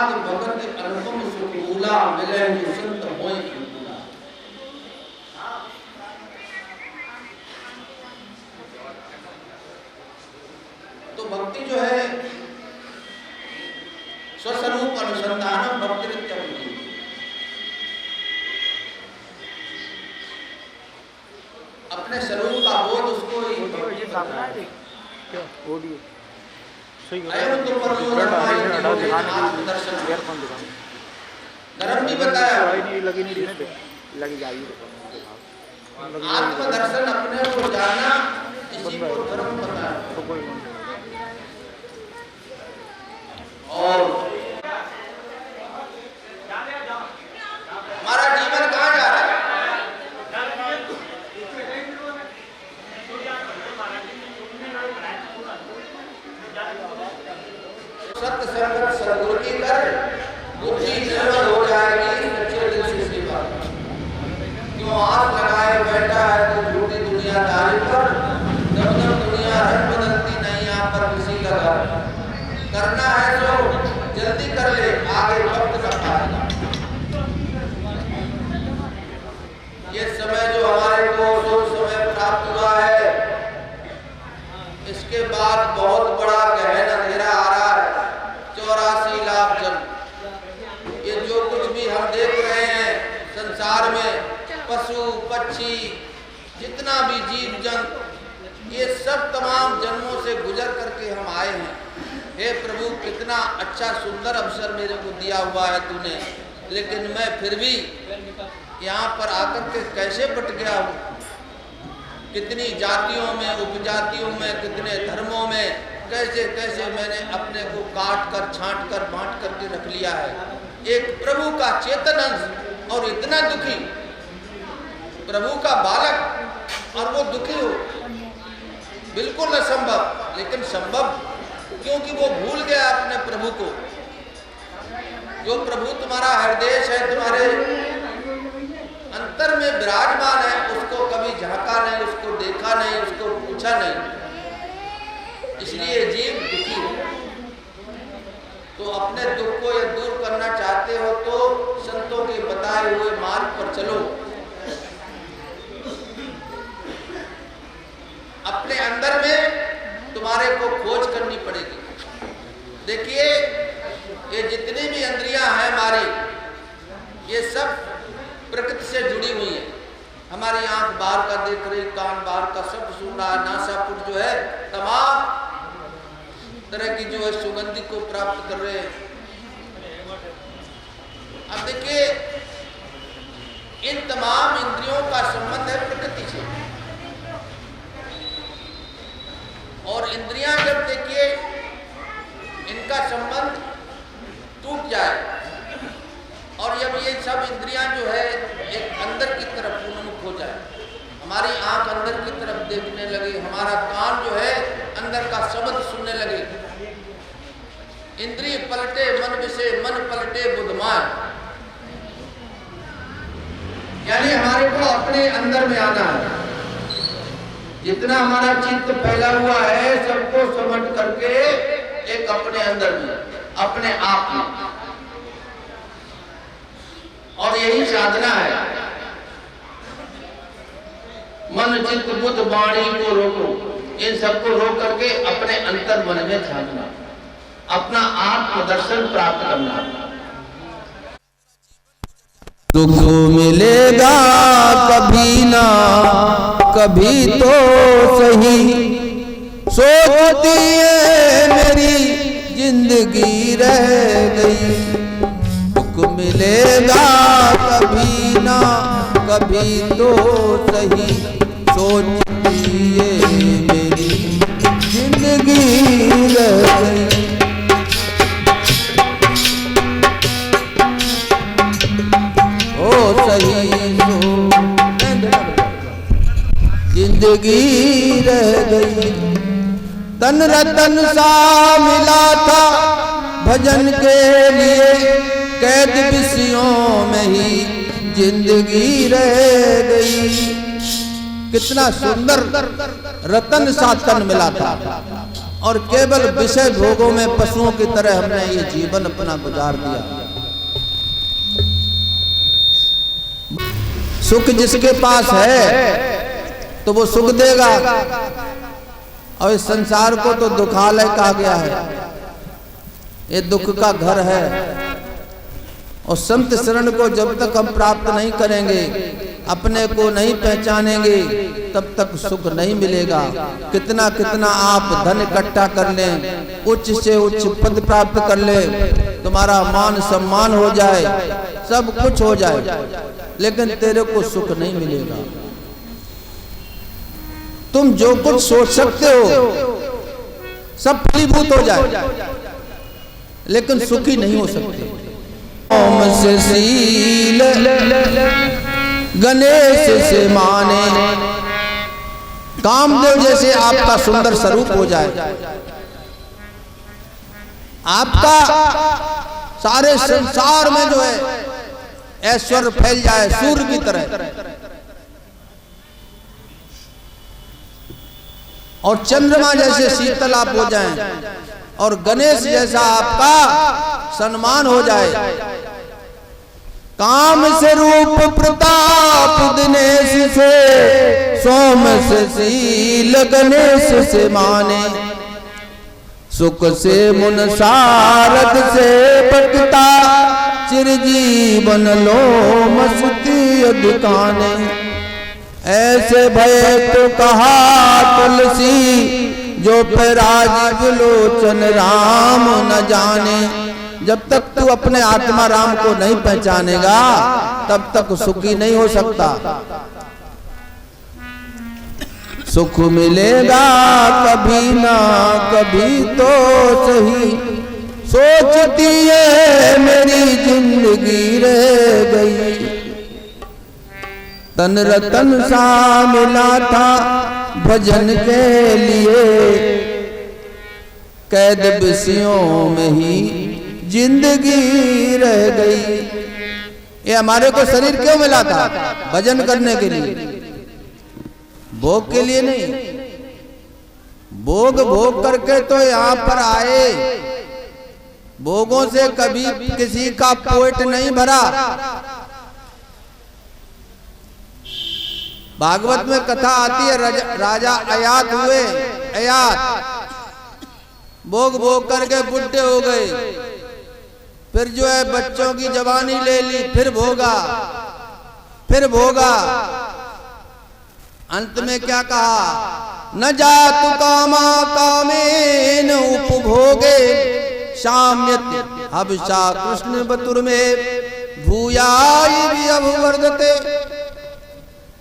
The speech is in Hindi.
साध भगत अनुपम सुख मूला मिले जो संत होए अनुकूला। तो भक्ति जो है स्वस्वरूप अनुसंधानम भक्तिरित्यम, अपने स्वरूप का बोध उसको धर्म भी बताया, आत्मदर्शन अपने को जाना, इसी को धर्म बताया। और हमारा जीवन कहाँ जा रहा है? सत्य संगत सद्गुरु की कर बुद्धि निर्मल हो जाएगी सच्चे दिल से सेवा। क्यों आस लगाए बैठा है तो झूठी दुनियादारी पर, जब तक दुनिया रंग बदलती नहीं यहाँ पर किसी का घर। करना है जो जल्दी कर ले, आगे वक्त न पाएगा। ये समय जो हमारे को जो समय प्राप्त हुआ है, इसके बाद बहुत बड़ा गहन अंधेरा आ रहा है। 84 लाख जन, ये जो कुछ भी हम देख रहे हैं संसार में, पशु पक्षी जितना भी जीव जंतु, ये सब तमाम जन्मों से गुजर करके हम आए हैं। हे प्रभु, कितना अच्छा सुंदर अवसर मेरे को दिया हुआ है तूने, लेकिन मैं फिर भी यहाँ पर आकर के कैसे बट गया हूँ। कितनी जातियों में, उपजातियों में, कितने धर्मों में, कैसे कैसे मैंने अपने को काट कर छांट कर बांट करके रख लिया है। एक प्रभु का चेतन अंश और इतना दुखी, प्रभु का बालक और वो दुखी हो, बिल्कुल असंभव। लेकिन संभव क्योंकि वो भूल गया अपने प्रभु को। जो प्रभु तुम्हारा हृदय है, तुम्हारे अंतर में विराजमान है, उसको कभी झांका नहीं, उसको देखा नहीं, उसको पूछा नहीं, इसलिए जीव दुखी है। तो अपने दुख को ये दूर करना चाहते हो तो संतों के बताए हुए मार्ग पर चलो। अपने अंदर में तुम्हारे को खोज करनी पड़ेगी। देखिए, ये जितनी भी इंद्रियां हैं हमारी, ये सब प्रकृति से जुड़ी हुई है। हमारी आंख बाहर का देख रही, कान बाहर का सब सुन रहा, नासापुट जो है तमाम तरह की जो है सुगंधि को प्राप्त कर रहे हैं। अब देखिए, इन तमाम इंद्रियों का संबंध है प्रकृति से। और इंद्रियां जब देखिए इनका संबंध टूट जाए और जब ये सब इंद्रियां जो है एक अंदर की तरफ उन्मुख हो जाए, हमारी आंख अंदर की तरफ देखने लगे, हमारा कान जो है अंदर का शब्द सुनने लगे, इंद्रिय पलटे मन विषे, मन पलटे बुद्धमान, यानी हमारे को अपने अंदर में आना है। जितना हमारा चित्त फैला हुआ है सबको समझ करके एक अपने अंदर में, अपने आप में, और यही साधना है। मन चित्त बुद्ध वाणी को रोको, इन सबको रोक करके अपने अंतर मन में झांकना, अपना आत्मदर्शन प्राप्त करना। दुख मिलेगा कभी ना कभी तो सही, सोचती है मेरी जिंदगी रह गई। दुख मिलेगा कभी ना कभी तो सही, सोचती है मेरी जिंदगी रह गई। ओ सही जिंदगी रह गई। तन रतन सा मिला था भजन के लिए, कैद विषयों में ही जिंदगी रह गई। कितना सुंदर रतन सा तन मिला था, और केवल विषय भोगों में पशुओं की तरह हमने ये जीवन अपना गुजार दिया। सुख जिसके पास है तो वो सुख देगा, और इस संसार को तो दुखालय कहा गया है, ये दुख का घर है। और संत शरण को जब तक हम प्राप्त नहीं करेंगे, अपने को नहीं पहचानेंगे, तब तक सुख नहीं मिलेगा। कितना कितना आप धन इकट्ठा कर लें, उच्च से उच्च पद प्राप्त कर लें, तुम्हारा मान सम्मान हो जाए, सब कुछ हो जाए, लेकिन तेरे को सुख नहीं मिलेगा। तुम जो कुछ सोच सकते हो सब फलीभूत हो जाए, लेकिन सुखी नहीं हो सकते। ओम से शील गणेश से माने, कामदेव जैसे आपका सुंदर स्वरूप हो जाए, आपका सारे संसार में जो है ऐश्वर्य फैल जाए सूर्य की तरह, और चंद्रमा जैसे शीतल आप हो जाएं, और गणेश जैसा आपका सम्मान हो जाए। काम से रूप प्रताप दिनेश से, सोम से शील गणेश से माने, सुख से मुन सारद से बटता, चिरजीवन लो मस्ती अधिकाने। ऐसे भय तो कहा तुलसी, जो पे राजीव लोचन राम न जाने। जब तक तू अपने आत्मा राम को नहीं पहचानेगा, तब तक सुखी नहीं हो सकता। सुख मिलेगा कभी ना कभी तो सही, सोचती है मेरी जिंदगी रह गई। तन रतन सा मिला था भजन के लिए, कैद विषयों में ही जिंदगी रह गई। ये हमारे को शरीर क्यों मिला था? भजन करने के लिए, भोग के लिए नहीं। भोग भोग करके तो यहाँ पर आए, भोगों से कभी किसी का पेट नहीं भरा। भागवत में कथा आती है, राजा अयात हुए, अयात भोग भोग करके बुढ़े हो गए, फिर जो है बच्चों की जवानी ले ली, फिर भोगा, फिर भोगा। अंत में क्या कहा? न जातु कामा कामेन उपभोगे, शाम्यति हविषा कृष्ण बतुर में भूयाय भी अभवर्धते।